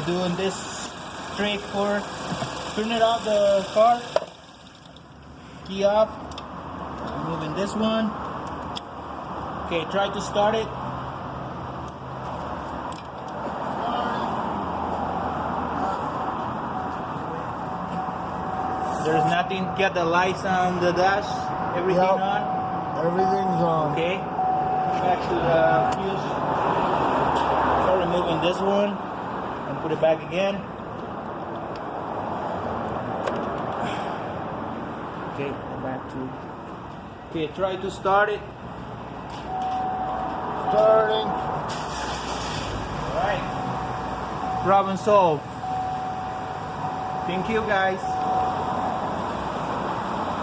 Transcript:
doing this trick for turning off the car. Key off. Moving this one. Okay, try to start it. There's nothing. Get the lights on the dash. Everything Yep. on. Everything's on. Okay. Back to the fuse. Start removing this one and put it back again. Okay, go back to. Okay, try to start it. Starting. Alright. Problem solved. Thank you guys.